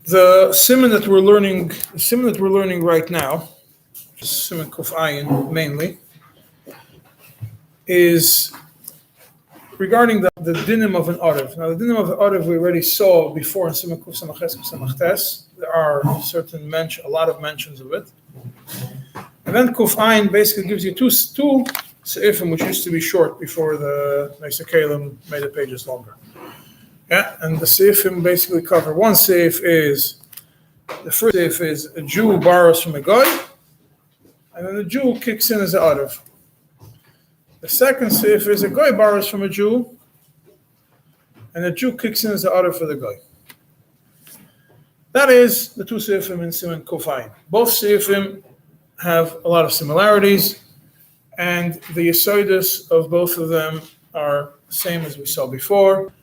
The Siman that we're learning right now, Siman Kuf Ayin mainly, is regarding the dinim of an Arev. Now, the dinim of an Arev we already saw before in Siman Kuf Samach Samach Tes. There are a lot of mentions of it. And then Kuf Ayin basically gives you two Seifim, which used to be short before the Meister Kolel made the pages longer. Yeah, and the Seifim basically cover. The first Seif is a Jew borrows from a guy, and then the Jew kicks in as an Arev. The second Seif is a guy borrows from a Jew, and the Jew kicks in as an Arev for the guy. That is the two Seifim in Siman Kuf Ayin. Both Seifim have a lot of similarities, and the Yesodus of both of them are the same as we saw before.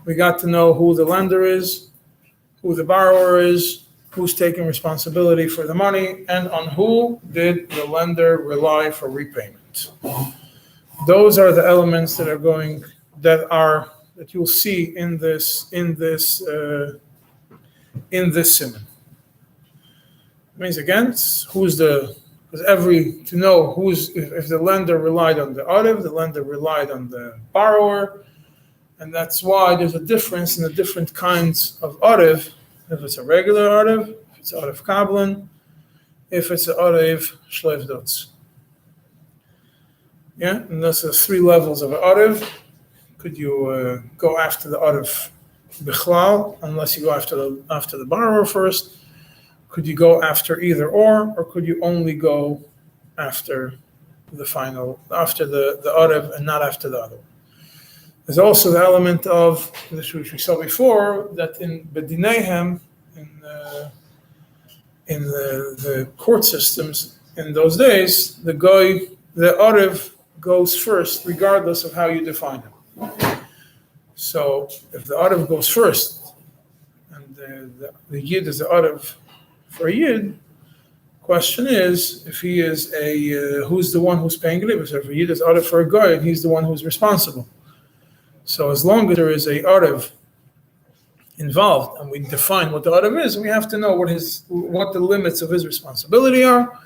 We got to know who the lender is, who the borrower is, who's taking responsibility for the money, and on who did the lender rely for repayment. Those are the elements that you'll see in this Siman. It means again, to know if the lender relied on the Arev, the lender relied on the borrower. And that's why there's a difference in the different kinds of Arev. If it's a regular Arev, if it's Arev Kablan, if it's an Arev Shleif Dotz. Yeah, and those are three levels of an Arev. Could you go after the Arev Bichlal, unless you go after the borrower first? Could you go after either or could you only go after the Arev and not after the other one? There's also the element of, which we saw before, that in Bedinehem, in the court systems in those days, the Arev goes first, regardless of how you define him. So if the Arev goes first, and the Yid is the Arev for a Yid, question is, if he is who's the one who's paying Rebbe? So if a Yid is Arev for a guy, and he's the one who's responsible. So as long as there is a Arev involved, and we define what the Arev is, we have to know what the limits of his responsibility are,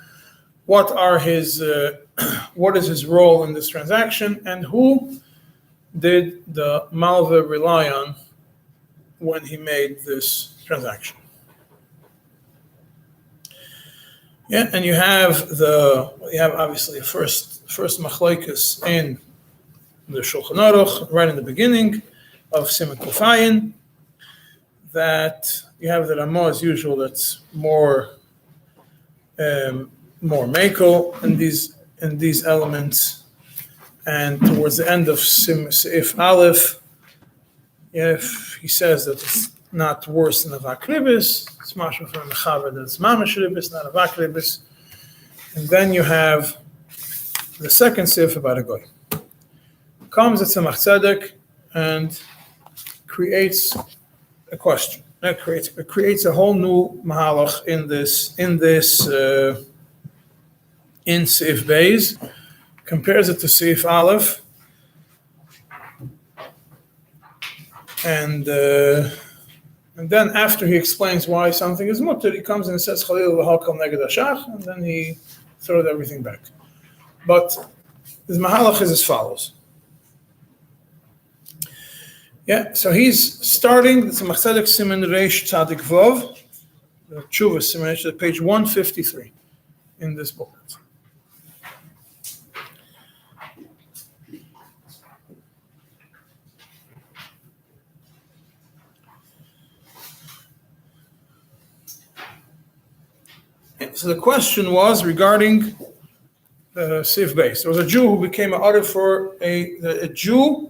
what is his role in this transaction, and who did the Malva rely on when he made this transaction. Yeah, and you have obviously a first machlokes in the Shulchan Aruch, right in the beginning of Siman Kuf Ayin, that you have the Ramah as usual that's more mekel in these elements, and towards the end of Seif Aleph, if he says that it's not worse than a vakribis, it's mashma from the Chaver that it's mamash ribis, not a vakribis, and then you have the second Seif about a goy. Comes at Tzemach Tzedek and creates a question. It creates a whole new mahalach in Seif Beis, compares it to Seif Aleph, and then after he explains why something is mutter, he comes and says Chalil v'halkal neged hashach, and then he throws everything back. But the mahalach is as follows. Yeah, so he's starting the Tzemach Tzedek Siman Reish Tzadik Vov, the Tshuva Siman, page 153 in this book. So the question was regarding Seif Beis. There was a Jew who became an Arev for a Jew.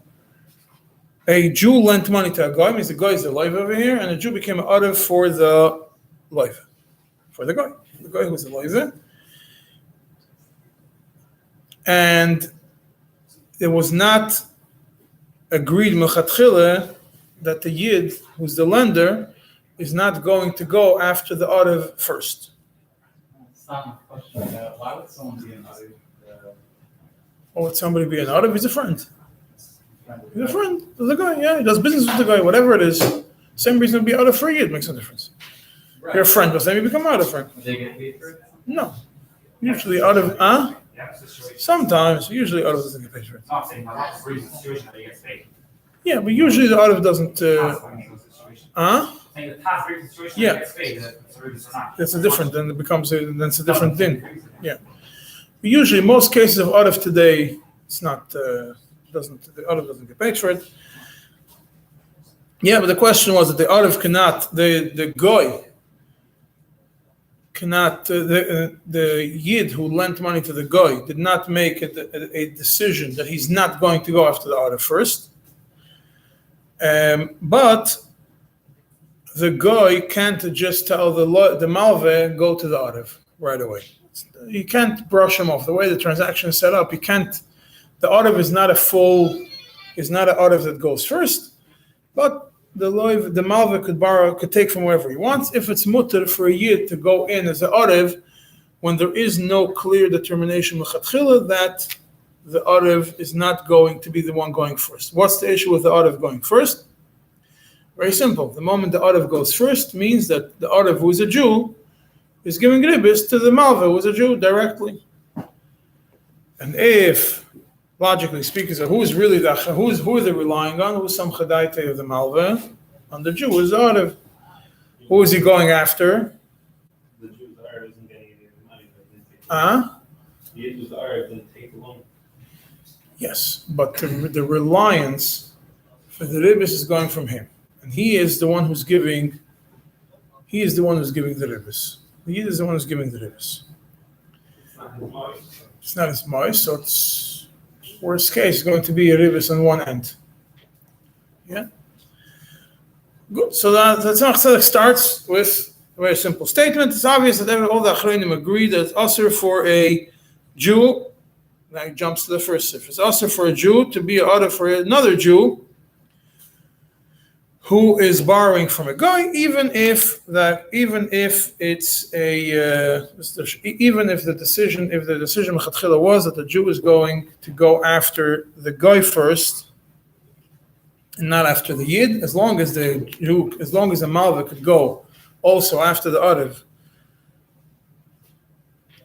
A Jew lent money to a guy, means the guy is the life over here, and a Jew became an Arev for the life, for the guy who was the life. And it was not agreed mechatchila that the Yid, who's the lender, is not going to go after the Arev first. Why would someone be an Arev? Why would somebody be an Arev? He's a friend. He's a friend of the guy, yeah. He does business with the guy, whatever it is. Same reason to be Arev for a Yid makes no difference. Right. You're a friend, but then you become out of friend. They get paid for it? No. Usually out of, Yeah, situation. sometimes, usually out of doesn't get paid for it. I'm saying a lot of reasons situation that they get paid. Yeah, but usually the out of doesn't, Saying the past reason situation Yeah. that gets paid, that's the reason or not. that's a different, then it becomes, then it's a different thing. Yeah. But usually, most cases of out of today, it's not, the out of doesn't get paid for it. Yeah, but the question was that the out of cannot, the goy cannot, the yid who lent money to the goy did not make a decision that he's not going to go after the out of first. But the goy can't just tell the malve go to the out of right away. You can't brush him off. The way the transaction is set up, you can't. The out of is not an out of that goes first, but the malve could take from wherever he wants. If it's mutter for a yid to go in as an out when there is no clear determination l'chatchila that the out is not going to be the one going first. What's the issue with the out going first? Very simple. The moment the out goes first means that the out who is a Jew is giving ribis to the malve who is a Jew directly. And if, logically speaking, so who are they relying on? Who's some chadaite of the malve? On the Jew is the out. Who is he going after? The Jews are isn't getting any of the money. The Jews are didn't take the loan. Yes, but the reliance for the ribis is going from him, and he is the one who's giving. He is the one who's giving the ribis. He is the one who's giving the ribis. It's not his mois, so it's worst case going to be a ribis on one end. Yeah. Good. So that Tzemach Tzedek starts with a very simple statement. It's obvious that all the Achronim agree that it's usher for a Jew. Now he jumps to the first sif. It's also for a Jew to be an order for another Jew who is borrowing from a guy, even if the decision mechatchila was that the Jew is going to go after the guy first and not after the yid, as long as the malva could go also after the Arev.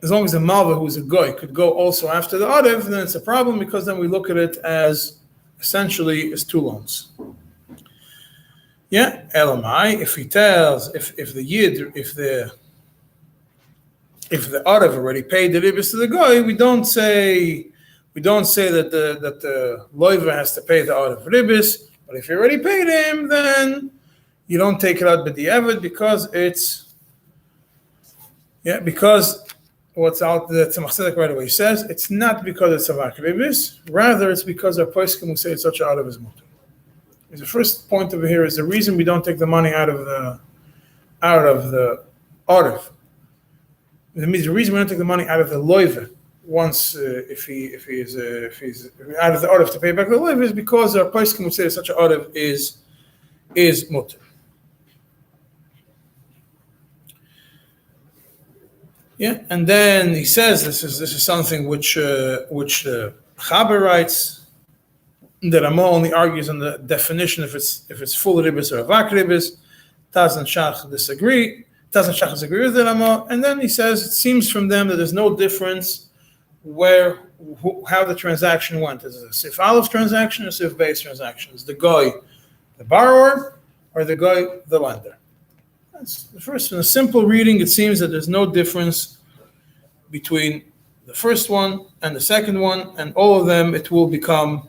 As long as the malva, who is a goy, could go also after the Arev, then it's a problem, because then we look at it as essentially as two loans. Yeah, Elamai, if he tells, if the yid, if the Arev already paid the ribis to the goy, we don't say that the loiva has to pay the Arev ribis. But if you already paid him, then you don't take it out b'diavad, because what's out the Tzemach Tzedek right away says it's not because it's avak ribis, rather it's because our poskim who say it's such out of his mutter. The first point over here is the reason we don't take the money out of the Arev. It means the reason we don't take the money out of the loiva once if he's out of the Arev to pay back the loiva is because our poskim would say that such an Arev is mutter. Yeah, and then he says this is something which Chaber writes, that Rama only argues on the definition if it's full ribis or avak ribis. Taz and Shach disagree. Taz and Shach disagree with the Rama, and then he says it seems from them that there's no difference how the transaction went. Is it a Sif Aleph transaction or a Sif Beis transaction? Is the guy the borrower or the guy the lender? That's the first one. A simple reading, it seems that there's no difference between the first one and the second one, and all of them it will become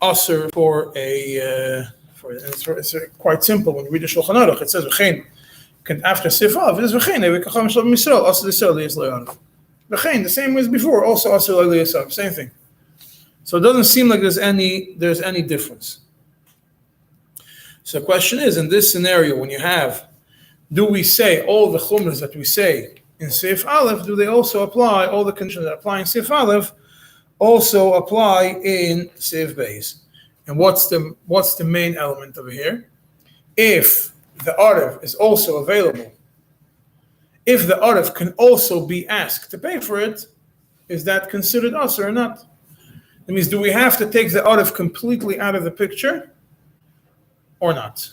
usher for a it's quite simple. When you read the Shulchan Aruch, it says v'chein after Sif Aleph it is v'chein v'kacham shalom Yisrael usher l'Yisrael li'Yisrael v'chein, the same as before, also usher li'Yisrael, same thing. So it doesn't seem like there's any difference. So the question is, in this scenario, when you have, do we say all the chumras that we say in Sif Aleph, do they also apply, all the conditions that apply in Sif Aleph also apply in Sif Beis? And what's the main element over here? If the Arev is also available, if the Arev can also be asked to pay for it, is that considered usher or not? That means, do we have to take the Arev completely out of the picture or not?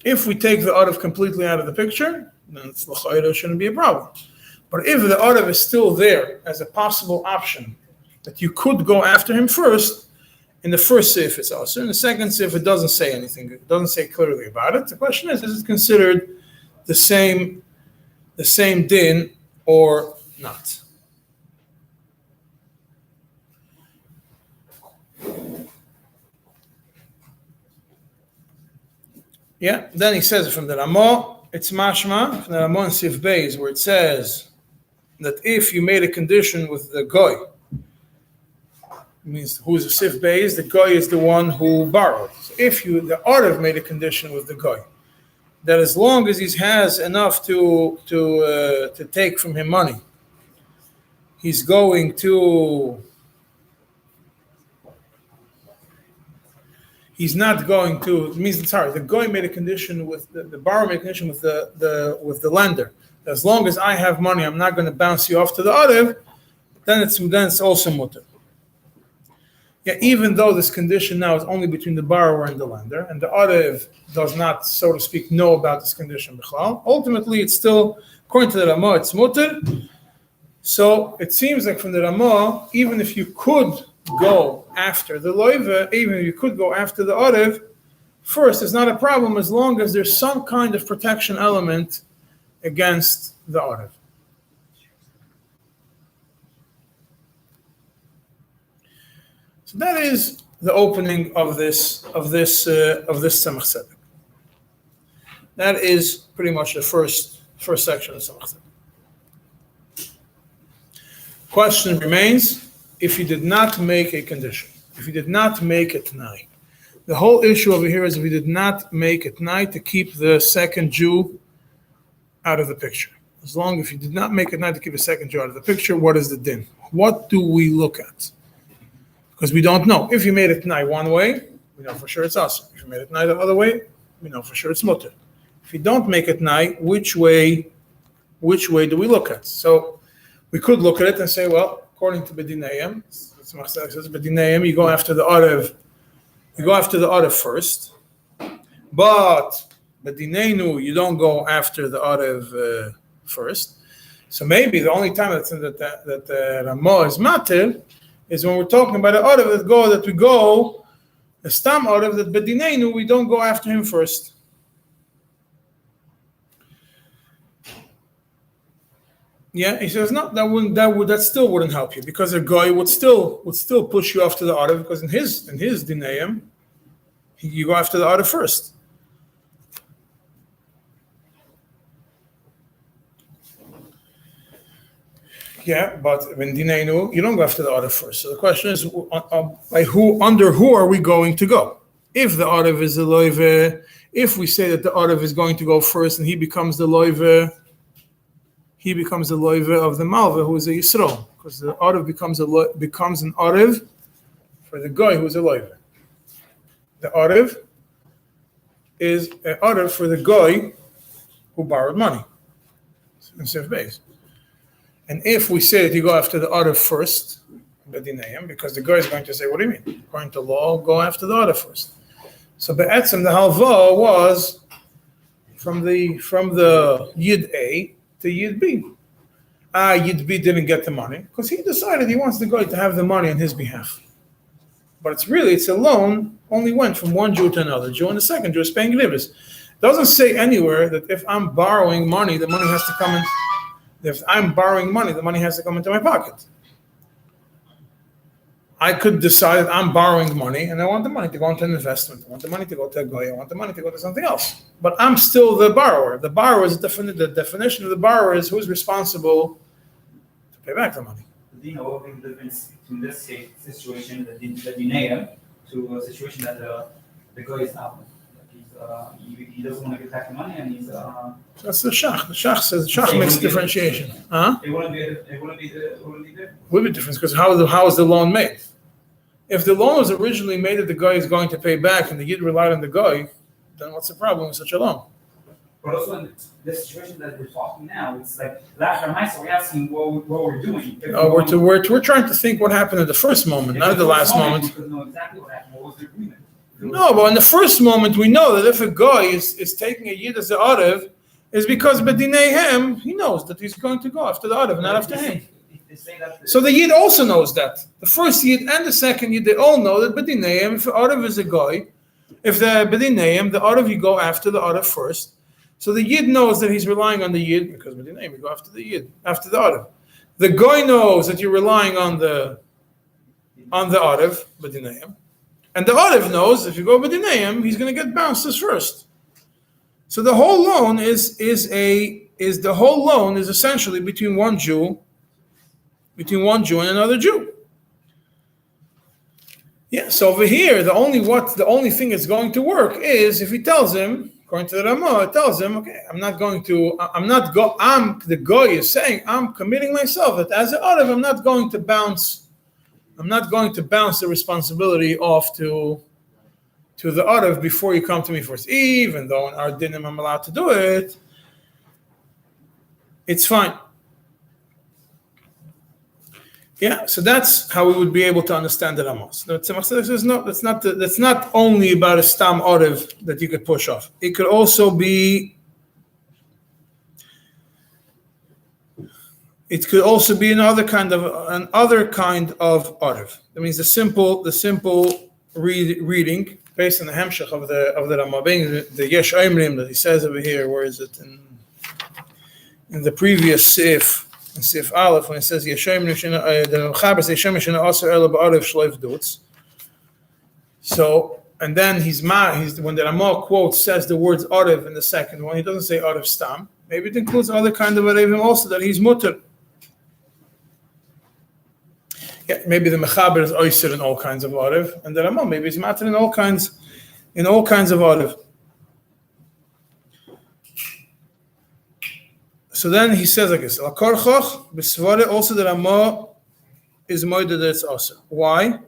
If we take the Arif completely out of the picture, then it's l'chayra shouldn't be a problem. But if the Arif is still there as a possible option, that you could go after him first, in the first Sif it's also. In the second Sif it doesn't say anything, it doesn't say clearly about it. The question is it considered the same din or not? Yeah, then he says from the Ramah, it's mashma, from the Ramah in Sif Beis, where it says that if you made a condition with the goy, means who's a Sif Beis, the goy is the one who borrowed. So if the Arif made a condition with the goy, that as long as he has enough to take from him money, he's going to. He's not going to. It means the goy made a condition with the borrower made a condition with the lender. As long as I have money, I'm not going to bounce you off to the Arif. Then it's also mutter. Yeah, even though this condition now is only between the borrower and the lender, and the Arif does not, so to speak, know about this condition. Ultimately, it's still, according to the Ramah, it's mutter. So it seems like from the Ramah, even if you could go after the loiva, even if you could go after the Arif, first, it's not a problem as long as there's some kind of protection element against the Arif. So that is the opening of this Tzemach Tzedek. That is pretty much the first section of Tzemach Tzedek. Question remains: if you did not make a condition, if you did not make a t'nai, the whole issue over here is if you did not make a t'nai to keep the second Jew out of the picture. As long as you did not make a t'nai to keep a second Jew out of the picture, what is the din? What do we look at? Because we don't know. If you made it t'nai one way, we know for sure it's awesome. If you made it t'nai the other way, we know for sure it's mutter. If you don't make it t'nai, which way do we look at? So we could look at it and say, well, according to Bedinayim, says Bedinayim, you go after the Arif first. But Bedinaynu, you don't go after the Arif first. So maybe the only time that Ramah is matir is when we're talking about the Arif that we go, the Stam Arif that Bedinaynu, we don't go after him first. Yeah, he says no. That still wouldn't help you because a guy would still push you off to the Arif because in his dinayim, you go after the Arif first. Yeah, but in dinaynu you don't go after the Arif first. So the question is, under who are we going to go? If the Arif is the loive, if we say that the Arif is going to go first and he becomes the loive. He becomes the loive of the malva, who is a Yisrael, because the Arif becomes an Arif for the guy who is a loive. The Arif is an Arif for the guy who borrowed money in Sif Beis. And if we say that you go after the Arif first, because the guy is going to say, what do you mean? According to law, go after the Arif first. So Be'etzem, the halva was from the Yid A to Yid B. Yid B didn't get the money because he decided he wants the guy to have the money on his behalf. But it's a loan, only went from one Jew to another Jew, and the second Jew is paying grivas. It doesn't say anywhere that if I'm borrowing money, the money has to come in. If I'm borrowing money, the money has to come into my pocket. I could decide that I'm borrowing money and I want the money to go into an investment. I want the money to go to a guy. I want the money to go to something else. But I'm still the borrower. The borrower is the definition of the borrower is who's responsible to pay back the money. Do you know what the difference between this situation, the dinayim, to a situation that the guy is out? He doesn't want to get back the money and he's... That's the Shach. The Shach makes differentiation. It wouldn't be there. Would be different because how is the loan made? If the loan was originally made that the guy is going to pay back and the Yid relied on the guy, then what's the problem with such a loan? But also in the situation that we're talking now, it's like Lachar Maisa, we're asking what we're doing. We're trying to think what happened at the first moment, not at the last moment. Because know exactly what happened. What was the agreement? No, but in the first moment, we know that if a guy is taking a yid as the Arev, is because B'dineihem, he knows that he's going to go after the Arev, not after him. So the yid also knows that. The first yid and the second yid, they all know that B'dineihem, if the Arev is a guy, if the B'dineihem, the Arev, you go after the Arev first. So the yid knows that he's relying on the yid, because B'dineihem, you go after the yid, after the Arev. The guy knows that you're relying on the Arev, B'dineihem. And the Arev knows if you go B'dineihem, he's going to get bounced as first. So the whole loan is essentially between one Jew and another Jew. Yeah. So over here, the only thing that's going to work is if he tells him, according to the Ramah, it tells him, okay, the guy is saying, I'm committing myself that as an Arev, I'm not going to bounce the responsibility off to the Arev before you come to me first. Even though in our dinim I'm allowed to do it, it's fine. Yeah, so that's how we would be able to understand the Ramos. That's not only about a stam Arev that you could push off. It could also be another kind of Arev. That means the simple reading based on the Hemshech of the Ramah, the Yesh Oimrim that he says over here. Where is it in the previous Sif? In Sif Aleph, when it says Yesh Oimrim, the Chaber says Yesh Oimrim Aser Ela Ba'arev Shloif Dutz. So, and then when the Ramah quote says the words Arev in the second one, he doesn't say Arev Stam. Maybe it includes other kind of Arevim also that he's mutter. Yeah, maybe the Mechaber is Oyser in all kinds of Arev, and the Ramah maybe is matter in all kinds of Arev. So then he says like this: Al Korchoch b'Svare, also the Ramah is moided that it's Aser. Why?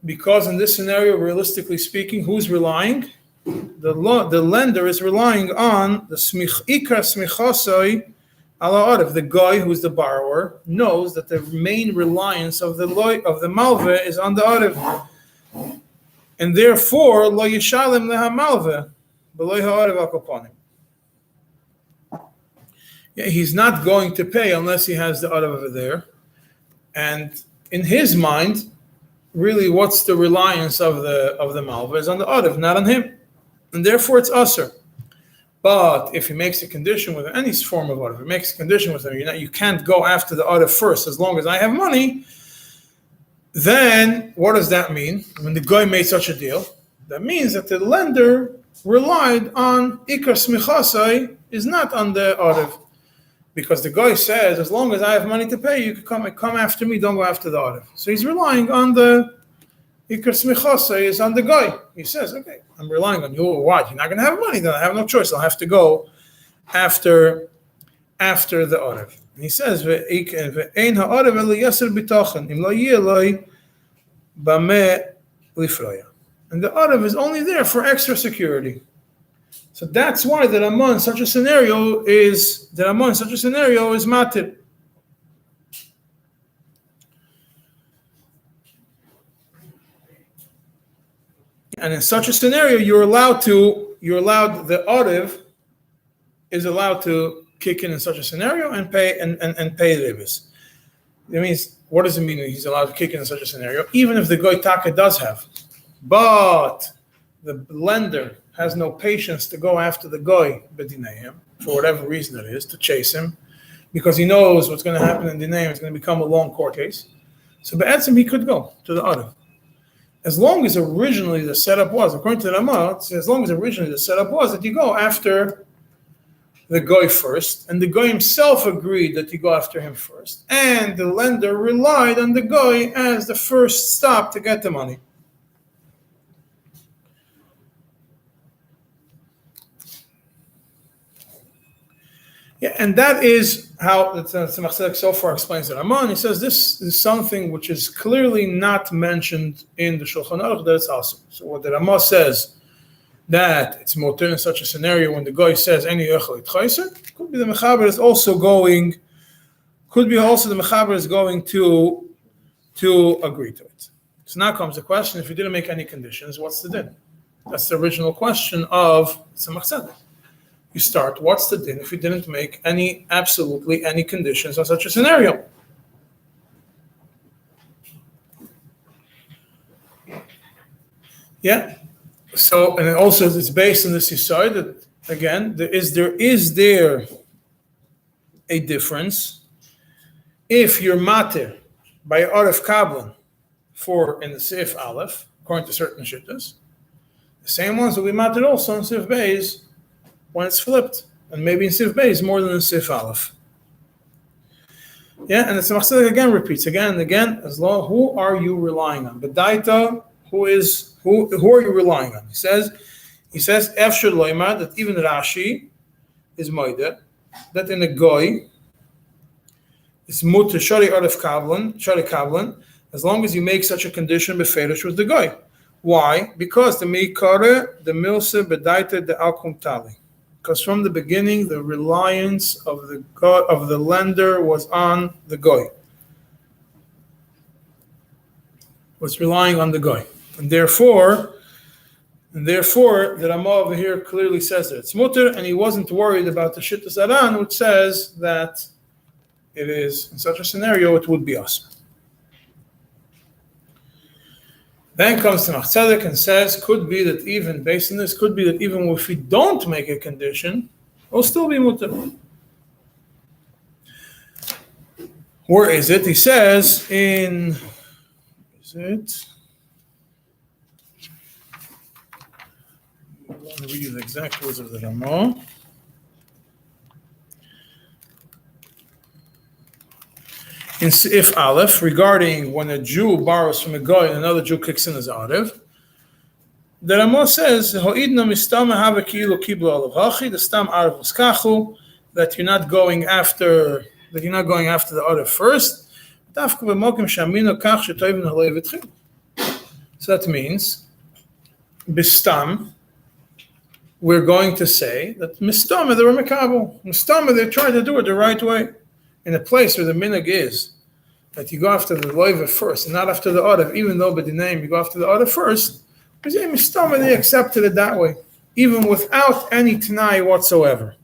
Because in this scenario, realistically speaking, who's relying? The lender is relying on the ikar smichasoi ala arev. The guy who's the borrower knows that the main reliance of the malve is on the arev, and therefore lo yishalem leha malve b'lo ha'arev al koponim. Yeah, he's not going to pay unless he has the arev over there, and in his mind, really, what's the reliance of the malve is on the arev, not on him. And therefore it's usher. But if he makes a condition with any form of arev, he makes a condition with him, you can't go after the arev first as long as I have money, then what does that mean? When the guy made such a deal, that means that the lender relied on ikar smichasai, is not on the arev. Because the guy says, as long as I have money to pay, you can come after me, don't go after the arev. So he's relying on the ikar smichasai is on the guy. He says, okay, I'm relying on you. What? You're not going to have money, then I have no choice. I'll have to go after the arev. And he says, ve'ein ha'arev ela yasser b'tochen, im lo yeh eloi b'meh lifroya. And the arev is only there for extra security. So that's why the Ramah in such a scenario is matir. And in such a scenario, the arev is allowed to kick in such a scenario and pay ribis. That means, what does it mean that he's allowed to kick in such a scenario? Even if the goy taka does have, but the lender has no patience to go after the goy b'dinayim, for whatever reason it is, to chase him, because he knows what's going to happen in dinayim. It's going to become a long court case. So be'etzim he could go to the arev. As long as originally the setup was, according to the Ramah, as long as originally the setup was that you go after the guy first, and the guy himself agreed that you go after him first, and the lender relied on the guy as the first stop to get the money. Yeah, and that is how the Tzemach Tzedek so far explains the Ramah. He says this is something which is clearly not mentioned in the Shulchan Aruch, that it's awesome. So what the Ramah says, that it's motor in such a scenario when the guy says any echel itchaiser, could be the Mechaber is also going, could be also the Mechaber is going to agree to it. So now comes the question, if you didn't make any conditions, what's the din? That's the original question of Tzemach Tzedek. You start, what's the din if you didn't make absolutely any conditions on such a scenario? Yeah. So, and also it's based on this Yisod that, again, is there a difference if you're matir by Arif Kablan in the Sif Aleph, according to certain shittas, the same ones will be matir also in Sif Beis when it's flipped, and maybe in Sif Beis more than in Sif Aleph. Yeah, and the Tzemach Tzedek again repeats again and again, as long who are you relying on? B'daita, who are you relying on? He says, Efshar Loimar, that even Rashi is moide, that in a goy, it's mutter shari arif kablan, as long as you make such a condition beferish with the goy. Why? Because the meikare, the milse, bedaita, the alkum tali. Because from the beginning, the reliance of the lender was on the goy. Was relying on the goy. And therefore, the Ramah over here clearly says that it's mutter, and he wasn't worried about the Shittas Aran, which says that it is, in such a scenario, it would be us. Then comes to Tzedek and says, could be that even, based on this, could be that even if we don't make a condition, it'll still be mutter. Where is it? He says in, is it? I want to read you the exact words of the Ramah. In Sif Aleph, regarding when a Jew borrows from a guy and another Jew kicks in his Arev, the Ramah says, "Ho'idna mistama hava ki'ilu kiblu alav hachi, the stam Arev uskachu," that you're not going after the Arev first. Dafka b'mokim shamino kach shetoivin halei v'tchil. So that means, bistam, we're going to say that mistama they were mekabel. Mistama they tried to do it the right way. In a place where the minhag is that you go after the loiva first and not after the Arev, even though by the name you go after the Arev first, they accepted it that way, even without any Tanai whatsoever.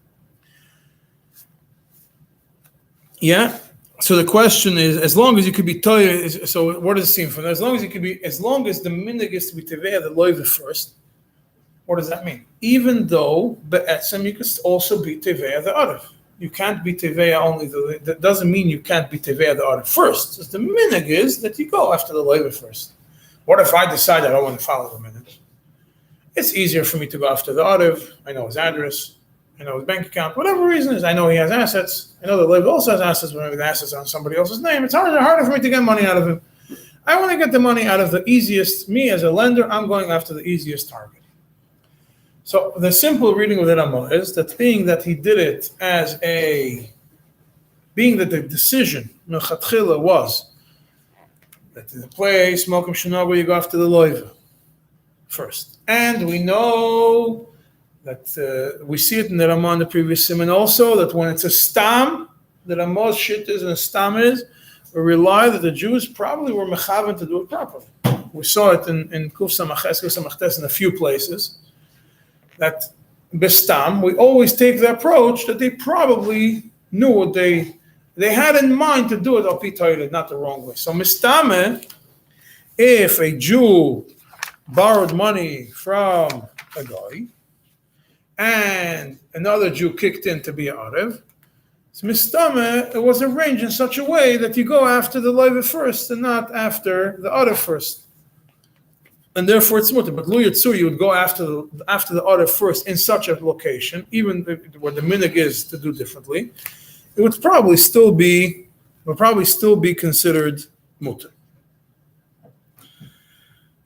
Yeah? So the question is, as long as you could be toya, so what does it seem from that? As long as the minhag is to be teveya the loiva first, what does that mean? Even though be'etzem you could also be teveya the Arev. You can't be teveya only. That doesn't mean you can't be teveya the Arev first. Just the minhag is that you go after the loiva first. What if I decide I don't want to follow the minhag? It's easier for me to go after the Arev. I know his address. I know his bank account. Whatever reason is, I know he has assets. I know the loiva also has assets, but maybe the assets are on somebody else's name. It's harder for me to get money out of him. I want to get the money out of the easiest. Me as a lender, I'm going after the easiest target. So the simple reading of the Ramah is that being that he did it being that the decision Melchatchila was that in the place Mokum Shinago you go after the loiva first, and we know that we see it in the Ramah in the previous Siman also that when it's a stam, the Ramah's shit is and a stam is, we rely that the Jews probably were mechavan to do it properly. We saw it in Kuf Samachtes in a few places. That bestam, we always take the approach that they probably knew what they had in mind to do it al pi Torah, not the wrong way. So mistame, if a Jew borrowed money from a guy and another Jew kicked in to be an Arev, so mistame, it was arranged in such a way that you go after the loiva first and not after the Arev first. And therefore it's mutter. But Lu Yitzu, you would go after the Arev first in such a location, even where the minhag is to do differently, it would probably still be considered mutter.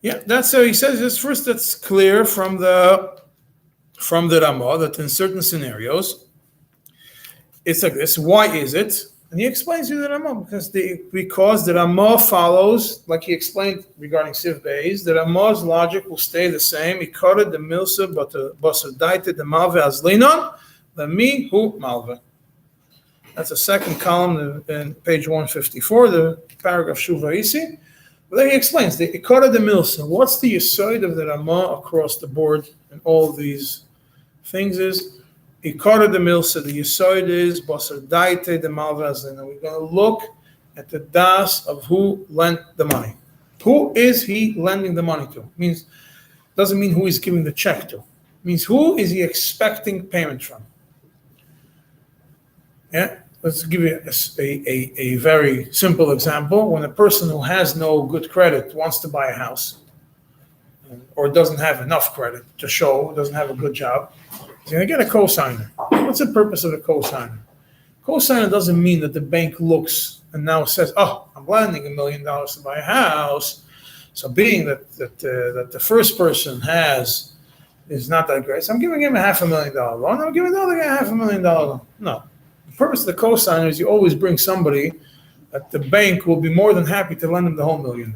Yeah, that's how he says this. First, that's clear from the Ramah that in certain scenarios, it's like this. Why is it? And he explains to the Ramah because the Ramah follows, like he explained regarding Sif Beis, the Ramah's logic will stay the same. Ikara the milsa, but the basadaita the malve azlinon, the mi hu malve. That's the second column in page 154, the paragraph Shuvaisi. But then he explains the Ikara de Milsa. What's the Yesod of the Ramah across the board in all these things is Ikara de Milsa. The Yesod is Basar Daite de Malvazin. And we're going to look at the das of who lent the money. Who is he lending the money to? Doesn't mean who he's giving the check to. It means who is he expecting payment from? Yeah. Let's give you a very simple example. When a person who has no good credit wants to buy a house or doesn't have enough credit to show, doesn't have a good job, he's going to get a cosigner. What's the purpose of a cosigner? Cosigner doesn't mean that the bank looks and now says, oh, I'm lending $1 million to buy a house. So being that the first person is not that great, so I'm giving him a $500,000 loan, I'm giving the other guy a $500,000 loan. No. The purpose of the cosigner is you always bring somebody that the bank will be more than happy to lend him the whole $1 million.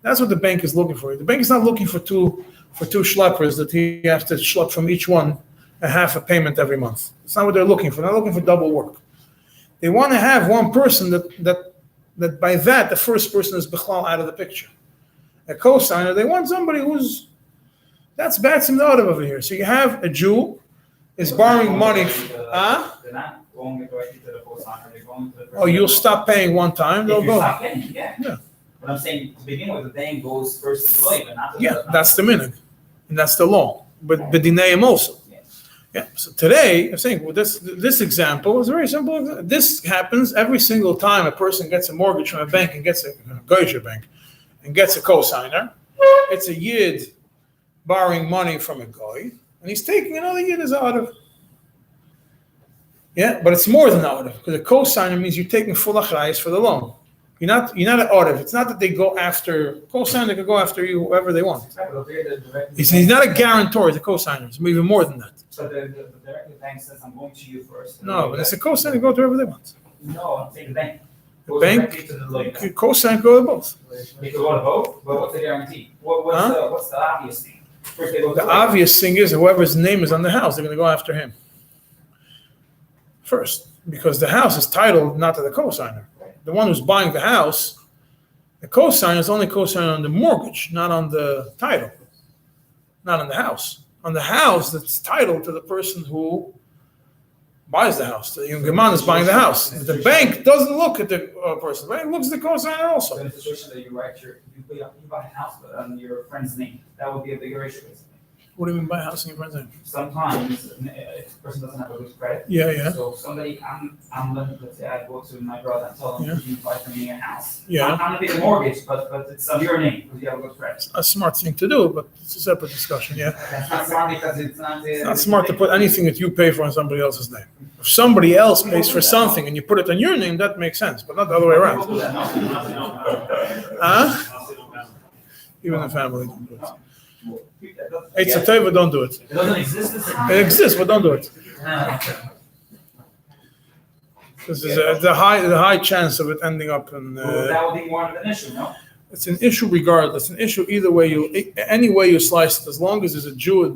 That's what the bank is looking for. The bank is not looking for two schleppers that he has to schlep from each one a half a payment every month. It's not what they're looking for. They're not looking for double work. They want to have one person that by that the first person is bichlal out of the picture. A cosigner, they want somebody that's batsim the other over here. So you have a Jew is borrowing money. They're not going directly to the cosigner. They're going to the person. Oh, you'll stop paying one time, they'll If you go. stop paying, yeah. Yeah. But I'm saying to begin with, the bank goes first to the lawyer, but not to Yeah, that's the minhag, and that's the law. But b'dineim also. Yeah. So today, I'm saying this example is a very simple. This happens every single time a person gets a mortgage from a bank and gets a goyish bank and gets a cosigner. It's a yid borrowing money from a goy, and he's taking another yid as out of. Yeah, but it's more than out of because a cosigner means you're taking full achrayus for the loan. You're not an audit. It's not that they go after cosigner. They can go after you whoever they want. He's not a guarantor. He's a cosigner. It's even more than that. So the bank says, "I'm going to you first." No, but it's a cosigner. They go to wherever they want. No, I'm saying the bank. The bank, To the lawyer. cosigner go to both. They can go to both, but what's the guarantee? What's the obvious thing? First they go to The obvious thing is whoever's name is on the house, they're going to go after him first because the house is titled not to the cosigner. The one who's buying the house, the cosigner is only cosigner on the mortgage, not on the title, not on the house. On the house, that's titled to the person who buys the house. The Yungeman is buying the house. The bank doesn't look at the person. The bank looks at the cosigner also. So in the situation that you buy a house but on your friend's name, that would be a bigger issue. What do you mean buy a house in your friend's name? Sometimes if the person doesn't have a good credit. Yeah. So somebody, let's say I go to my brother and tell him, you buy for me a house. Yeah. I'm gonna pay the mortgage, but it's on your name because you have a good credit. A smart thing to do, but it's a separate discussion, yeah. That's not smart because it's not. It's not smart to put anything that you pay for on somebody else's name. If somebody else pays for something and you put it on your name, that makes sense, but not the other way around. Even the family don't do it. It's a table, don't do it. It doesn't exist. It exists, but don't do it. This is the high chance of it ending up in. That would be more of an issue, no? It's an issue regardless. An issue either way any way you slice it, as long as there's a Jew.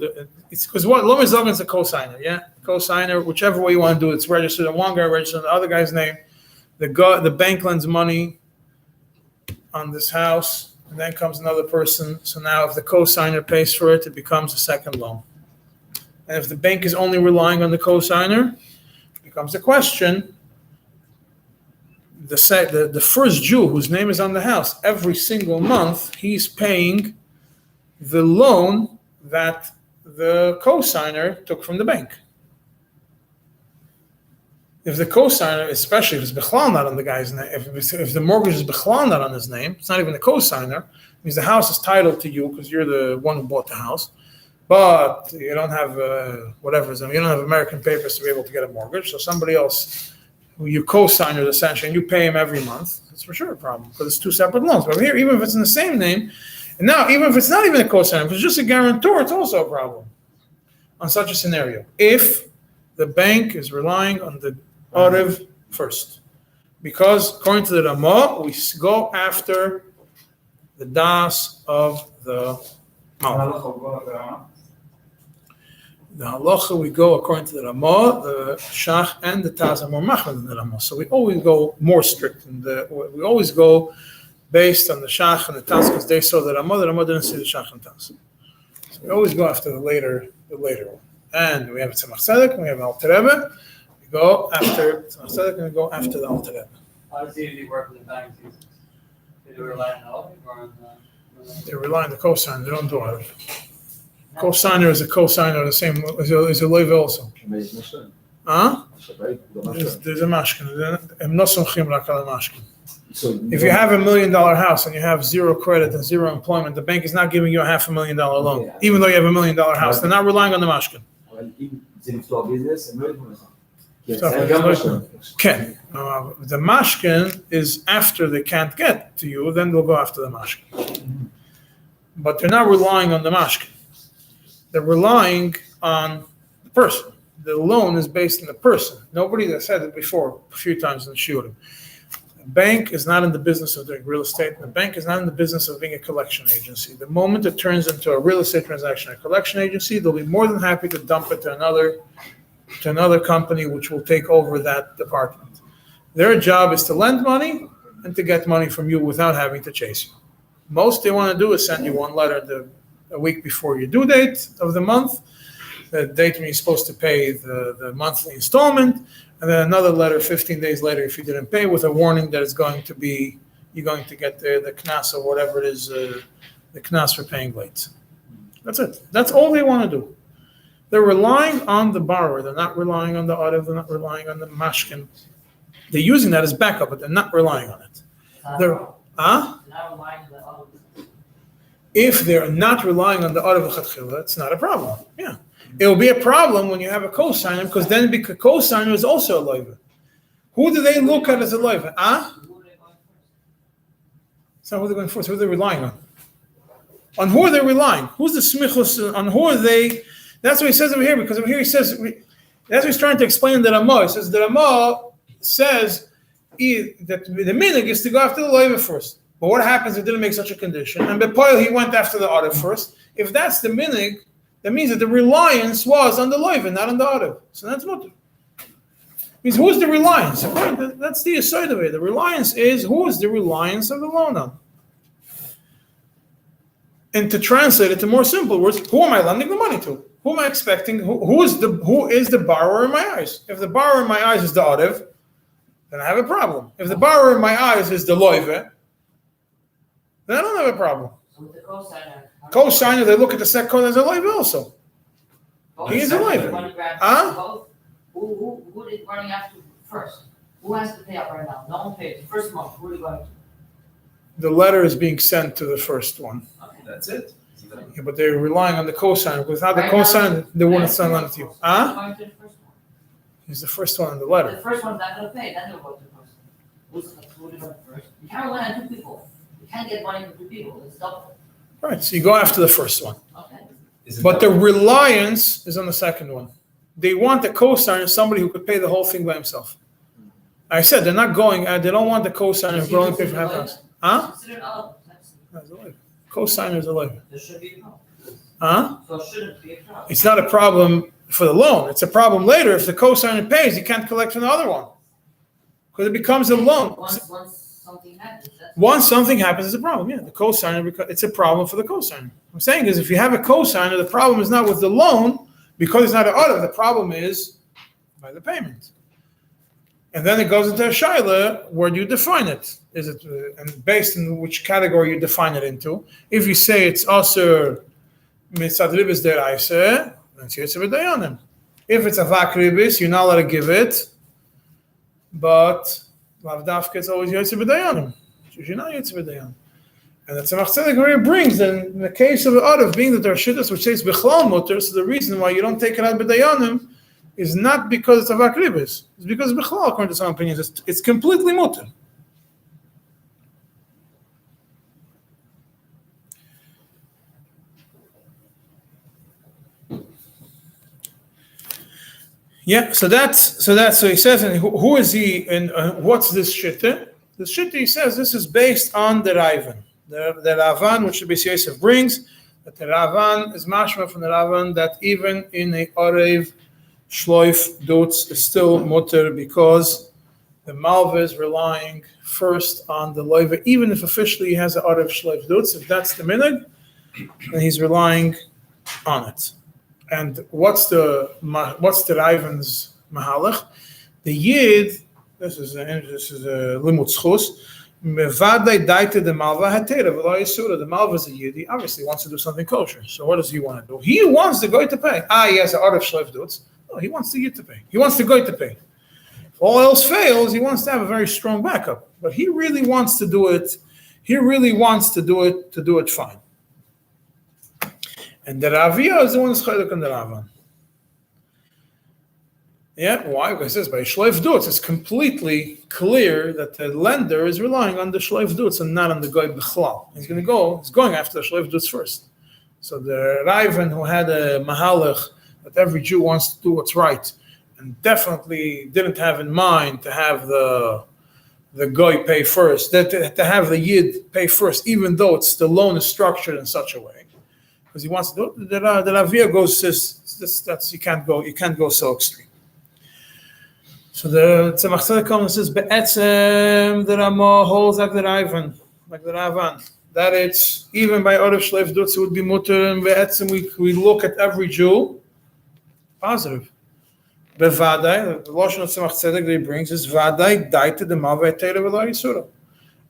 It's because what Lomar Zogan is a cosigner, yeah, cosigner. Whichever way you want to do it, it's registered on one guy, registered on the other guy's name. The bank lends money on this house. And then comes another person. So now if the cosigner pays for it, it becomes a second loan. And if the bank is only relying on the cosigner, it becomes a question. The first Jew whose name is on the house, every single month, he's paying the loan that the cosigner took from the bank. If the cosigner, especially if it's bichlal not on the guy's name, if the mortgage is bichlal not on his name, it's not even the cosigner, it means the house is titled to you because you're the one who bought the house, but you don't have you don't have American papers to be able to get a mortgage, so somebody else, who you cosigner essentially, and you pay him every month, it's for sure a problem because it's two separate loans. But here, even if it's in the same name, and now even if it's not even a cosigner, if it's just a guarantor, it's also a problem on such a scenario. If the bank is relying on the Orev first, because according to the Ramah, we go after the das of the Mal. The halacha we go according to the Ramah, the Shach and the Taz are more machmir than the Ramah. So we always go more strict, we always go based on the Shach and the Tas, because they saw the Ramah didn't see the Shach and Tas. So we always go after the later one. And we have Tzemach Tzedek, and we have Alter Rebbe. We go after Tzemach Tzedek, and we go after the Alter Rebbe. How does it usually work with the banks? Do they rely on the Olive or on the... They rely on the cosigner, they don't do it. Cosigner is a cosigner, the same is a loive also. Huh? There's a mashkin. If you have $1 million house and you have zero credit and zero employment, the bank is not giving you a $500,000 loan, even though you have $1 million house. They're not relying on the mashkin. The mashkin is after they can't get to you, then they'll go after the mashkin. But they're not relying on the mashkin. They're relying on the person. The loan is based on the person. Nobody has said it before a few times in the Shiur. The bank is not in the business of doing real estate. The bank is not in the business of being a collection agency. The moment it turns into a real estate transaction, a collection agency, they'll be more than happy to dump it to another company which will take over that department. Their job is to lend money and to get money from you without having to chase you. Most they want to do is send you one letter a week before your due date of the month, the date when you're supposed to pay the monthly installment, and then another letter 15 days later if you didn't pay with a warning that you're going to get the knas or whatever it is, the knas for paying late. That's it. That's all they want to do. They're relying on the borrower. They're not relying on the audit. They're not relying on the mashkin. They're using that as backup, but they're not relying on it. If they're not relying on the audit v'chatchila, it's not a problem. Yeah. It will be a problem when you have a cosigner, because then the cosigner is also a loiva. Who do they look at as a loiva? It's not who they're going first. Who are they relying on? On who are they relying? Who's the smichus? On who are they? That's what he says over here, because over here he says, that's what he's trying to explain in the Ramah. He says the Ramah says that the minig is to go after the loiva first. But what happens if he didn't make such a condition? And Bepoil, he went after the audit first. If that's the minig, that means that the reliance was on the loiva, not on the audit. So that's mutter. Means who's the reliance? That's the aside of it. The reliance is who is the reliance of the loan on? And to translate it to more simple words, who am I lending the money to? Who am I expecting? Who is the borrower in my eyes? If the borrower in my eyes is the audit, then I have a problem. If the borrower in my eyes is the loiva, then I don't have a problem. So with the Co-signer, they look at the second code as a loiva also. He is a loiva. Who is running after first? Who has to pay up right now? No one pays. The first month, who are you going to? The letter is being sent to the first one. Okay. That's it. Yeah, but they're relying on the cosigner. Without the cosigner, they wouldn't send it to you. Going to the first one. He's the first one in the letter. The first one's not going to pay. Then they'll go to the first one. Who's going first? You can't rely on two people. You can't get money from two people. It's double. Right, so you go after the first one. Okay. But the reliance is on the second one. They want the cosigner, somebody who could pay the whole thing by himself. I said they're not going, they don't want the cosigner who could only pay for half the house. Consider all. Cosigner is a loiva. There should be a problem. So it shouldn't be a problem. It's not a problem for the loan. It's a problem later. If the cosigner pays, he can't collect from the other one. Because it becomes a loan. Once something happens, it's a problem. Yeah, the cosigner, it's a problem for the cosigner. I'm saying is if you have a cosigner, the problem is not with the loan, because it's not an audit. The problem is by the payment. And then it goes into a shaila where you define it. Is it and based on which category you define it into? If you say it's also mitzad ribis deraisa, then it's yetzer b'dayanim. If it's a vak ribis, you're not allowed to give it, but lav dafka it's always yetzer b'dayanim. You're not yetzer b'dayanim. And the Tzemach Tzedek where it brings, then in the case of the audit, being that there are shittas which says bichlal mutter, so the reason why you don't take it out b'dayanim is not because it's a vak ribis. It's because bichlal, according to some opinions, it's completely mutter. Yeah, so he says, and who is he, and what's this shitta? The shitta, he says, this is based on the Ravan. The Ravan, which the Beis Yosef brings, that the Ravan is mashma from the Ravan, that even in a Orev Shloif Dutz is still mutter, because the malva is relying first on the loiva, even if officially he has an Arav Shleif Dutz. If that's the minhag, then he's relying on it. And what's the Raven's mahalach? The Yid, this is a limud schus. Mevadai daite the malva hatera v'lo yisura. The malva is a Yid. He obviously wants to do something kosher. So what does he want to do? He wants the guy to pay. He has an Arav Shleif Dutz. No, he wants the Yid to pay. He wants the guy to pay. If all else fails, he wants to have a very strong backup. But he really wants to do it. He really wants to do it fine. And the Ravia is the one who's chaylik on the Ravan. Yeah, why? Because it says by Shleif Dutz, it's completely clear that the lender is relying on the Shleif Dutz and not on the Goy B'chlal. He's going after the Shleif Dutz first. So the Raven who had a mahalach that every Jew wants to do what's right, and definitely didn't have in mind to have the Goy pay first, to have the Yid pay first, even though the loan is structured in such a way. Because he wants to do it, the Ravia goes, that's you can't go so extreme. So the Tzemach Tzedek comes and says, Be'etzem, the Ramah holds like the Ravan, that it's, even by Arav Shleif Dutz, it would be mutter, and Be'etzem, we look at every Jew, positive. Bevadai, the Lashon of Tzemach Tzedek that he brings is, Vadai, daite the malva etera v'lo yisura.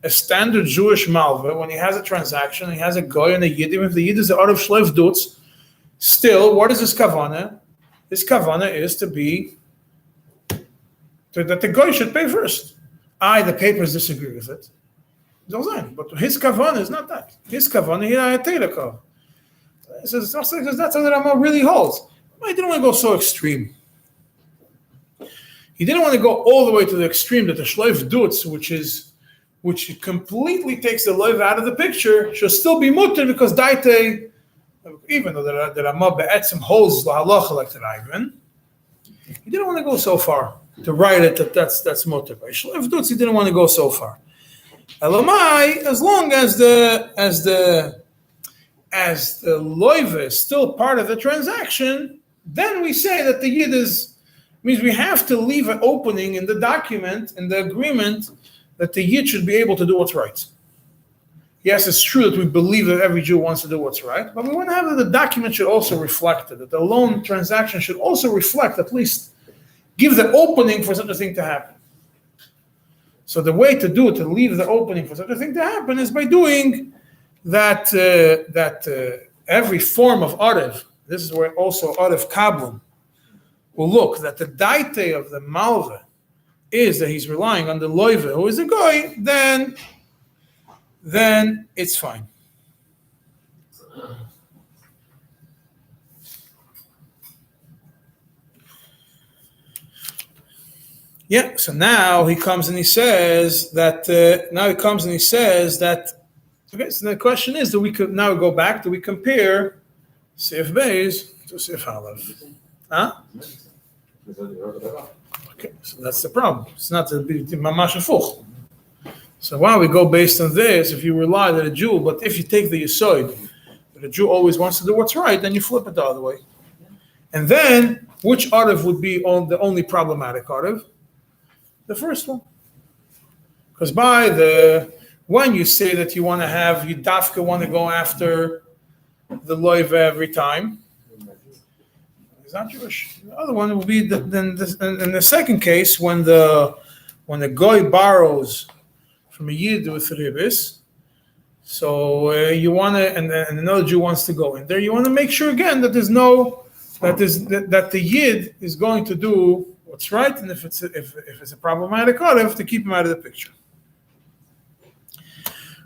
A standard Jewish malva, when he has a transaction, he has a goy and a yid, even if the yid is the Arav Shleif Dutz, still, what is his kavanah? His kavanah is that the goy should pay first. The papers disagree with it. But his kavanah is not that. His kavanah, he says, because that's how the Ramah really holds. He didn't want to go so extreme. He didn't want to go all the way to the extreme that the Shleif Dutz, which completely takes the loiv out of the picture, should still be mutter because daite, even though the Ramah be'etzim holds the halacha like the Raven, he didn't want to go so far to write it that's mutter. By Shleif Dutz, he didn't want to go so far. Elamai, as long as the loiv is still part of the transaction, then we say that the yid means we have to leave an opening in the document, in the agreement, that the Yid should be able to do what's right. Yes, it's true that we believe that every Jew wants to do what's right, but we want to have that the document should also reflect it, that the loan transaction should also reflect, at least give the opening for such a thing to happen. So the way to do it, to leave the opening for such a thing to happen, is by doing that every form of Arev, this is where also Arev Kablum will look, that the daite of the malva is that he's relying on the loiva, who is a goy, then it's fine. Yeah, so now he comes and he says that, okay, so the question is, do we go back, do we compare Sif Beis to Sif Halav? Huh? Okay, so that's the problem. It's not the mamash afuch. So why we go based on this? If you rely on a Jew, but if you take the yesod that a Jew always wants to do what's right, then you flip it the other way. And then which Arev would be the only problematic Arev? The first one. Because when you say that you want to have, you dafka want to go after the loiva every time, he's not Jewish. The other one will be in the second case, when the goy borrows from a yid with ribis, so you want to, and another Jew wants to go in there, you want to make sure again that that the yid is going to do what's right, and if it's a problematic Arev, to keep him out of the picture.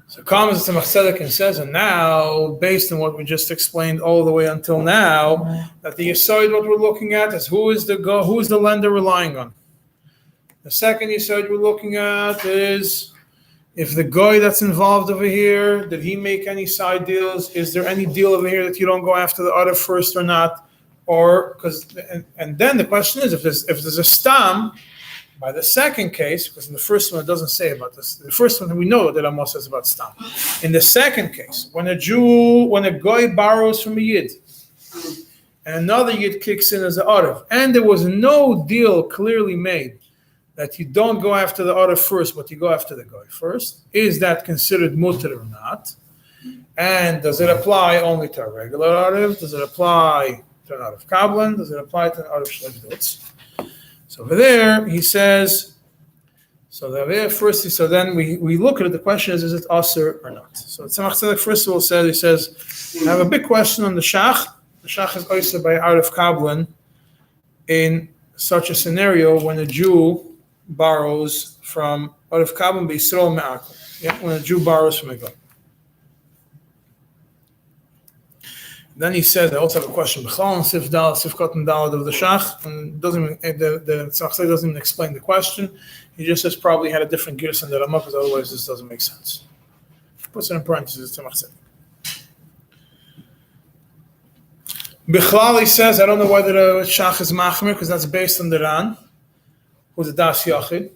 So comes to Tzemach and says, and now, based on what we just explained all the way until now, that the yesod what we're looking at is who is the lender relying on. The second yesod we're looking at is if the guy that's involved over here, did he make any side deals? Is there any deal over here that you don't go after the Arev first or not? Or and then the question is if there's a stam by the second case, because in the first one it doesn't say about this. The first one we know that Amos says about stam. In the second case, when a goy borrows from a yid, and another yid kicks in as an Arev, and there was no deal clearly made that you don't go after the Arif first, but you go after the Goy first. Is that considered mutter or not? And does it apply only to a regular Arif? Does it apply to an Arif Kablan? Does it apply to an Arif Shlevdutz? So over there, he says, so then we look at it, the question is it Asr or not? So Tzemach Tzedek first of all he says, I have a big question on the Shach. The Shach is Asr by Arif Kablan in such a scenario when a Jew borrows from Arif Kablan B'Yisrael Me'akum. Yeah, when a Jew borrows from a guy. Then he says, I also have a question. B'chlal and Sif Dal, Sif Kotan Dalad of the Shach, and the Tzemach Tzedek doesn't even explain the question. He just says probably had a different gears in the Ramah, because otherwise this doesn't make sense. Puts it in parentheses, Tzemach Tzedek. Bichlal, he says, I don't know whether the Shach is Machmir, because that's based on the Ran, who's the Das Yachid,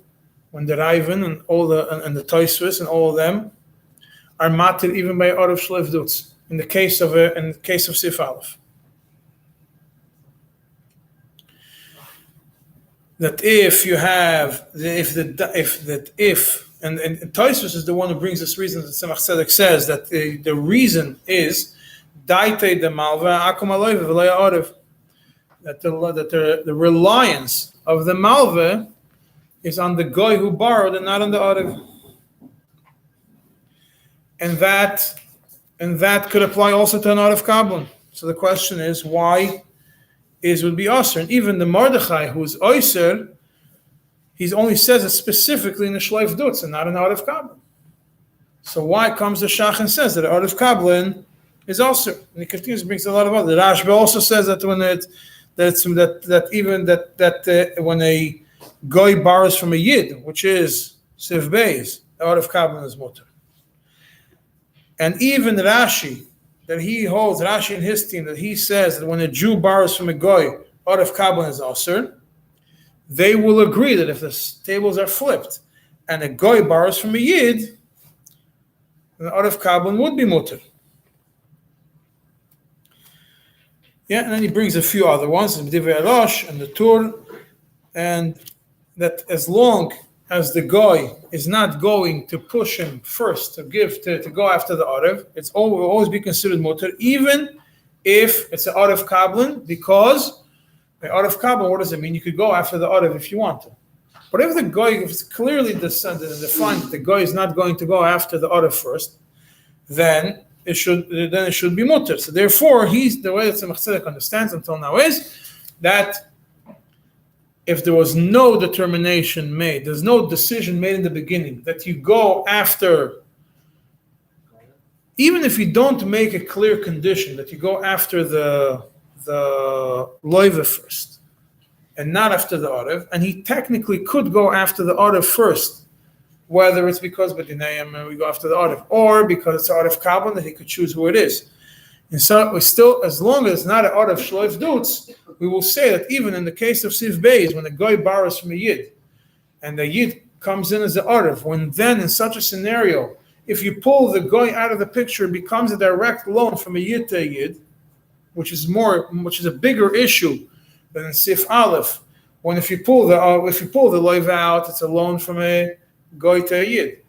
when the Raven and all the Toysvis and all of them are matir even by Arif Shlevdutz in the case of Sif Aleph. That if you have and Toysvis is the one who brings this reason that Tzemach Tzedek says that the reason is Daite de Malva Akum Aloiv V'Leia Arif, that the reliance of the Malva is on the guy who borrowed and not on the Arif. And that could apply also to an Arif Kablan. So the question is, why would be Asr? And even the Mordechai, who's Oyser, he only says it specifically in the Shleif Dutz and not in Arif Kablan. So why comes the Shach and says that Arif Kablan is Asr? And he continues to bring a lot of other. The Rashba also says that when a Goy borrows from a Yid, which is Sif Beis, the Arif Kablan is Mutter. And even Rashi, that he holds, Rashi and his team, that he says that when a Jew borrows from a Goy, Arif Kablan is Asr, they will agree that if the tables are flipped and a Goy borrows from a Yid, then Arif Kablan would be Mutter. Yeah, and then he brings a few other ones, the B'divrei Rosh and the Tur, and that as long as the guy is not going to push him first to go after the Arif, will always be considered mutter, even if it's an Arif Kablan, because by Arif Kablan, what does it mean? You could go after the Arif if you want to. But if it's clearly defined that the guy is not going to go after the Arif first, then it should be mutter. So therefore, the way that Tzemach Tzedek understands until now is that if there was no determination made, there's no decision made in the beginning that you go after, even if you don't make a clear condition that you go after the loiva first and not after the Arif, and he technically could go after the Arif first, whether it's because B'dinayim we go after the Arif, or because it's Arif Kablan that he could choose who it is. And so we still, as long as it's not an Arif Shloif Dutz, we will say that even in the case of Sif Beis, when a guy borrows from a Yid, and the Yid comes in as the Arif, when then in such a scenario, if you pull the guy out of the picture, it becomes a direct loan from a Yid to a Yid, which is a bigger issue than in Sif Aleph. When if you pull the loiva out, it's a loan from a guy to a Yid.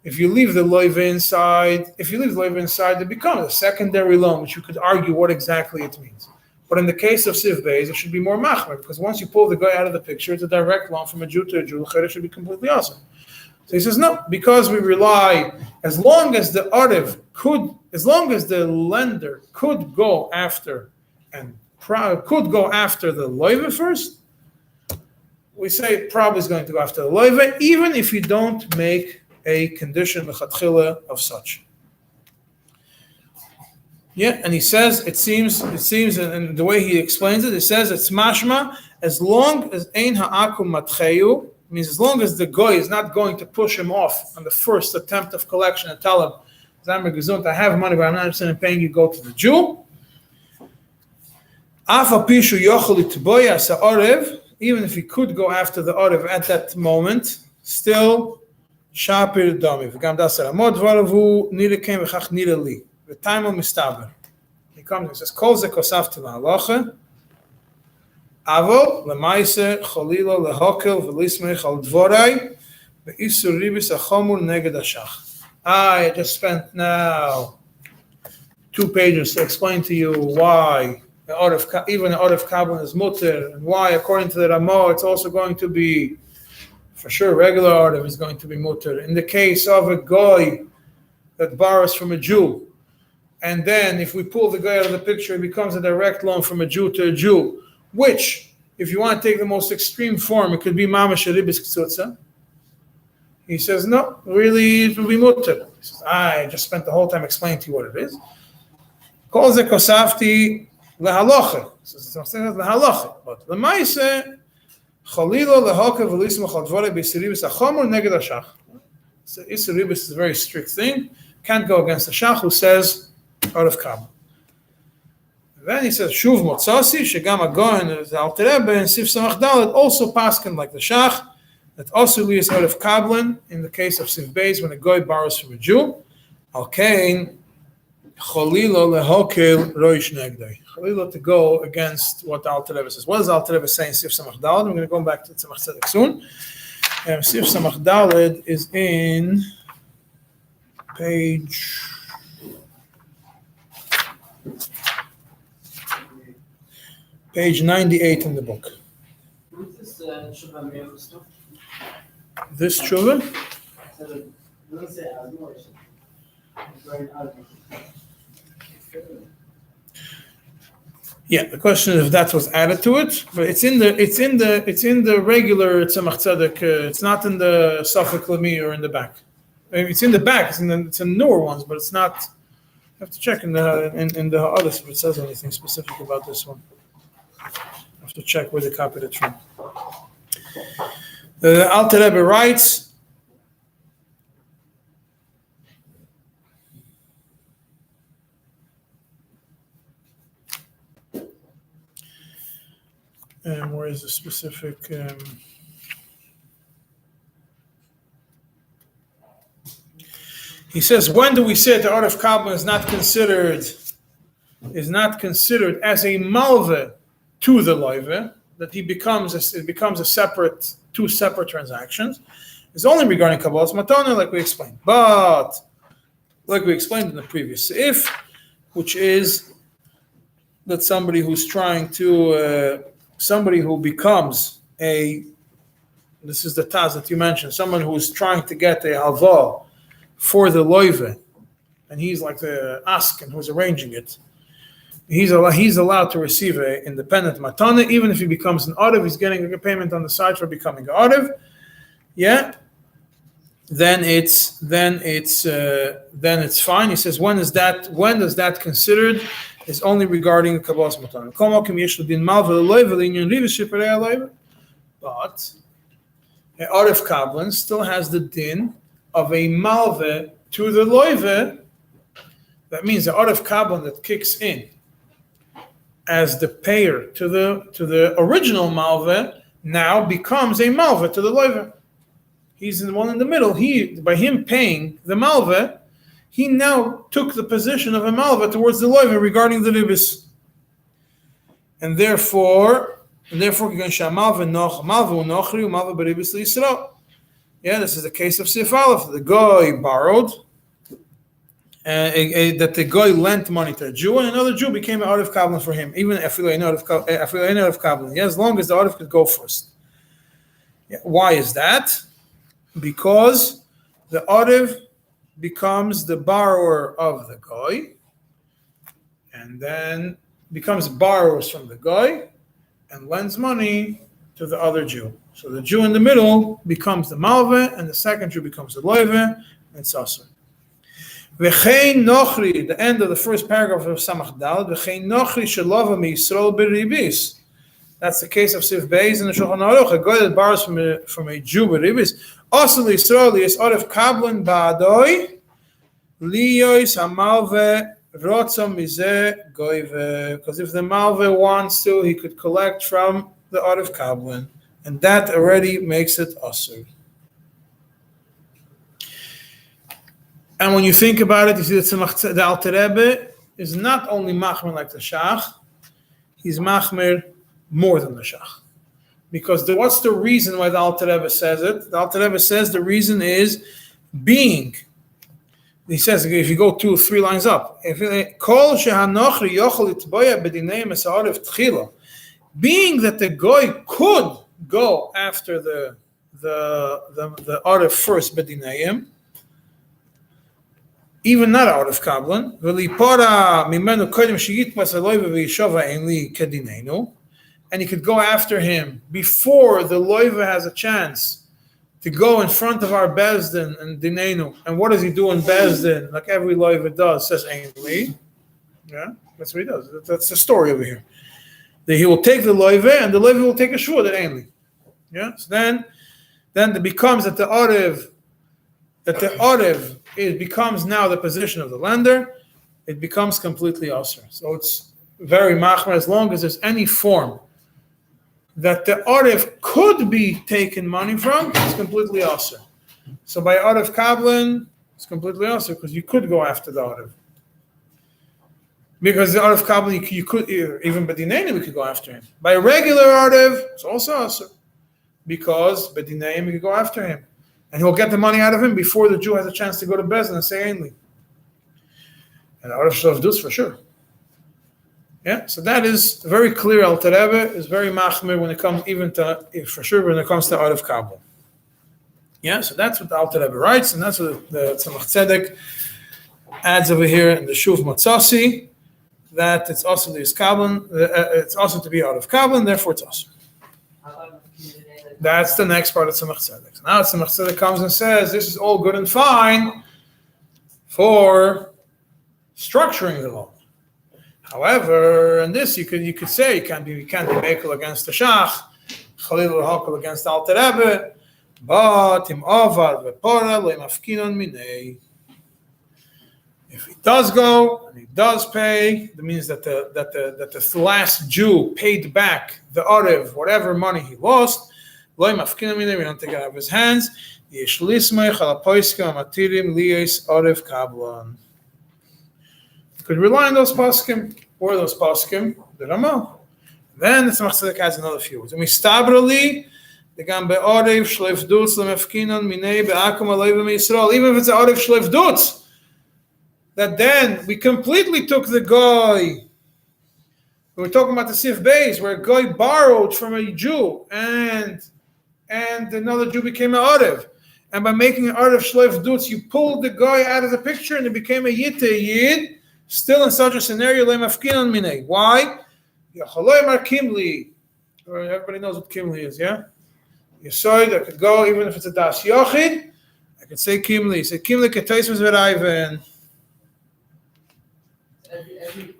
If you leave the loiva inside, it becomes a secondary loan, which you could argue what exactly it means. But in the case of Sif Beis, it should be more machmer, because once you pull the guy out of the picture, it's a direct loan from a Jew to a Jew. It should be completely awesome. So he says, no, because we rely, as long as the lender could go after the loiva first, we say it probably is going to go after the loiva, even if you don't make a condition l'chatchila of such. Yeah, and he says it seems, and the way he explains it, says it's mashma as long as ein ha'akum matcheyu, means as long as the guy is not going to push him off on the first attempt of collection and tell him, Zamer Gesund, I have money, but I'm not interested in paying you. Go to the Jew. Afa pishu yochel itboya sa'arev, even if he could go after the Arev at that moment, still shapir dami. V'gam dasar amod v'aravu nirakem v'chach nirali. V'taimo mistaber. He comes and says, Kol ze kosafti la'alacha, Avo lemaise cholila lehokel v'lismech al dvorai ve'isur ribis achomur neged hashach. I just spent now 2 pages to explain to you why even the Orif Kabbalah is mutter, and why, according to the Ramah, it's also going to be, for sure, regular Orif is going to be mutter. In the case of a goy that borrows from a Jew, and then if we pull the guy out of the picture, it becomes a direct loan from a Jew to a Jew, which, if you want to take the most extreme form, it could be mamash ribis ktsutza. He says, no, really, it will be mutter. He says, I just spent the whole time explaining to you what it is. Kol ze kosafti lehalacha. So it's lehalacha. But lemaise chalila lehoka v'lismach al dvorei b'isiribis achomur neged hashach. So isiribis is a very strict thing. Can't go against the shach who says out of Kabbalah. Then he says shuv motzasi shegam agoin the Alter Rebbe and Sif Samach Dalet also paskin like the shach that also is out of Kabbalah in the case of Sif Beis when a goy borrows from a Jew. Alkein cholila lehokel roish negdei. Cholila to go against what the Alter Rebbe says. What does the Alter Rebbe say in Sif Samach Dalet? I'm going to go back to Tzemach Tzedek soon. Sif Samach Dalet is in page 98 in the book. What is Shubha Meir stuff? This tshuva? Doesn't say Azmor. Yeah, the question is if that was added to it, but it's in the regular Tzemach Tzedek. It's not in the Safek Lemi or in the back. It's in the back. It's in newer ones, but it's not. I have to check in the others if it says anything specific about this one. I have to check where they copied it from. The Alter Rebbe writes. Where is the specific? He says, when do we say the art of Kabbalah is not considered as a malve to the loive, that it becomes a separate, 2 separate transactions? It's only regarding Kabbalah's matana, like we explained. But like we explained in the previous Sa'if, which is that somebody who's trying to somebody who becomes this is the taz that you mentioned, someone who's trying to get a halva for the loive, and he's like the askin who's arranging it. He's allowed to receive an independent matana, even if he becomes an arev, he's getting a payment on the side for becoming an arev. Yeah, then it's fine. He says, when does that considered? Is only regarding Kabbalah's matana. But an Arif Kabbalah still has the din of a malve to the loive. That means the Arif Kabbalah that kicks in as the payer to the original malve now becomes a malve to the loive. He's the one in the middle. By him paying the malve, he now took the position of a malva towards the loive regarding the ribis. And therefore, yeah, this is the case of Sif Aleph. The guy borrowed, that the guy lent money to a Jew, and another Jew became an Arif Kabbalah for him, even if Arif Kabbalah. Yeah, as long as the Arif could go first. Yeah, why is that? Because the Arif becomes the borrower of the guy, and then becomes borrowers from the guy, and lends money to the other Jew. So the Jew in the middle becomes the malve, and the second Jew becomes the loive, and it's also. V'chein nochri, the end of the first paragraph of Samach Daled, v'chein nochri shelova miYisrael b'ribis. That's the case of Sif Beis in the Shulchan Aruch. A guy that borrows from a Jew b'ribis. Also, the Yisrael is Arif Kabbalah ba'adoi liyois hamalve rotzam mizeh goive. Because if the malve wants to, he could collect from the Arif Kabbalah, and that already makes it asur. And when you think about it, you see that the Alter Rebbe is not only machmer like the Shach, he's machmer more than the shach. Because what's the reason why the Alter Rebbe says it? The Alter Rebbe says the reason is being. He says, if you go 2 or 3 lines up, being that the goy could go after the Arif first bedinayim, even not out of Kablan, and he could go after him before the loiva has a chance to go in front of our Bezdin and Dinenu. And what does he do in Bezdin? Like every loiva does, says Ainli. Yeah, that's what he does. That's the story over here. That he will take the loiva and the loiva will take a shvur that Ainli. Yeah, so then it becomes that the Arev, it becomes now the position of the lender. It becomes completely usher. So it's very machmer as long as there's any form that the Arif could be taken money from, it's completely usher. So by Arif Kablan, it's completely usher because you could go after the Arif. Because the Arif Kablan, you could, even Bedinayim, we could go after him. By regular Arif, it's also usher. Because Bedinayim, we could go after him. And he'll get the money out of him before the Jew has a chance to go to Bezdin and say Ainli. And Arif Shalaf Dus for sure. Yeah, so that is very clear. Alter Rebbe is very machmir when it comes even to, for sure, when it comes to Arif Kabul. Yeah, so that's what the Alter Rebbe writes, and that's what the Tzemach Tzedek adds over here in the Shuv Matzasi, that it's also the Kabul, it's also to be Arif Kabul, and therefore it's also. That's the next part of Tzemach Tzedek. So now Tzemach Tzedek comes and says, this is all good and fine for structuring the loan. However, in this you could say you can't be mekel against the shach, chalil or hakel against the Alter Rebbe, but im avar vepora le'mafkinon minei. If he does go and he does pay, that means that the last Jew paid back the arev whatever money he lost. Le'mafkinon minei, we don't take it out of his hands. Yesh lismei chalapoiskim amatirim liyos arev kablan. Could rely on those poskim or those poskim, the Ramah. Then the Tzemach Tzedek adds another few words. And we stabrali the gam be'orev shleif dutz lemefkinon minei be'akum aleiv Yisrael. Even if it's an orev shleif dutz, that then we completely took the guy. We're talking about the Sif Beis, where a guy borrowed from a Jew and another Jew became an orev. And by making an orev shleif dutz, you pulled the guy out of the picture and it became a yid. Still in such a scenario, le'mafkinon minei. Why? Yachaloi kimli. Everybody knows what kimli is, yeah? Yesoid, I could go, even if it's a das yochid, I could say kimli. Say kimli ketaisus v'raiven.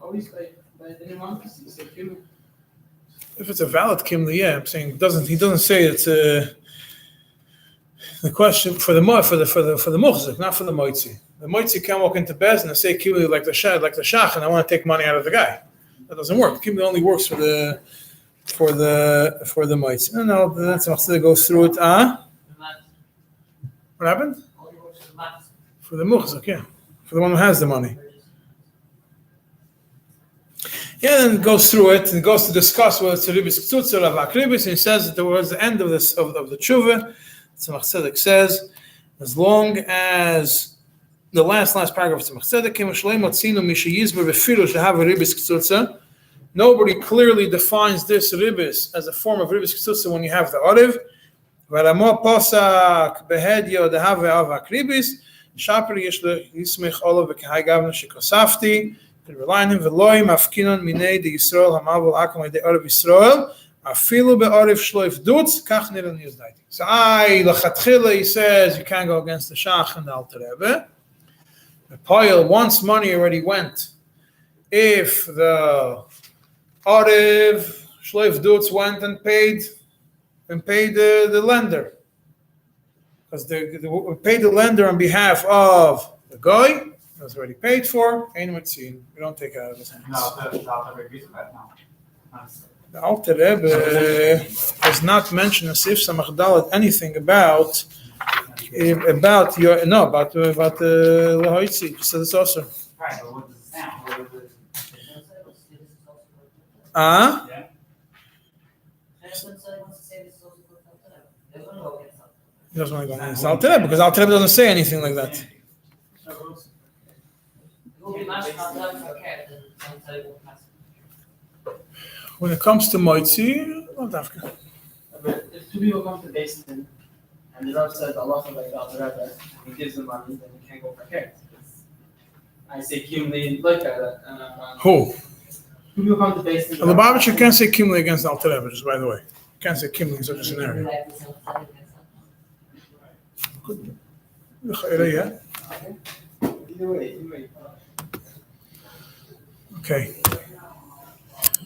Always by the month, you say kimli. If it's a valid kimli, yeah, I'm saying he doesn't say it's a the question for the muhzik, not for the moitzi. The moitzi can't walk into Bez and say kimli like the shach, and I want to take money out of the guy. That doesn't work. Kimli only works for the moitzi. No, that's Machzedek goes through it. What happened? For the muhzik, yeah, for the one who has the money. Yeah, then it goes through it and goes to discuss whether it's a ribis k'tzutz or avak ribis, and he says that towards the end of this of the tshuva, Tzemach Tzedek says, as long as the last paragraph of Tzemach Tzedek came, nobody clearly defines this ribis as a form of ribis k'tzutza when you have the oriv. V'ramo posak behedyo dehave avak ribis shaper yesh le'yismech olav v'kehai gavna shekosafti. You can rely on him. V'loi mafkinon minei de Yisrael hamavel akom de oriv Yisrael afilu be'oriv shloif dutz kach niran yizdaiti. So lachatchila, he says you can't go against the shach and the Alter Rebbe. The poil, once money already went, if the Ariv Shleif Dutz went and paid the lender, because they paid the lender on behalf of the guy, it was already paid for. Ein mitzin, we don't take it out of his hands. The Alter Rebbe does not mention as if Samach Dalet anything about Lehoitzi. So it's also. Right, but what does it sound? He doesn't want to go against the Alter Rebbe because Alter Rebbe doesn't say anything like that. When it comes to Moitzi, not Dafka. But if two people come to Beis Din and the Rav says Allah like the Alter Rebbe, he gives them money, then you can't go for care. I say Kimli like that. Who? Two people come to Beis Din. The Lubavitcher can't say Kimli against the Alter Rebbe, just by the way. Can't say Kimli in such a scenario. Yeah. Either way. Okay.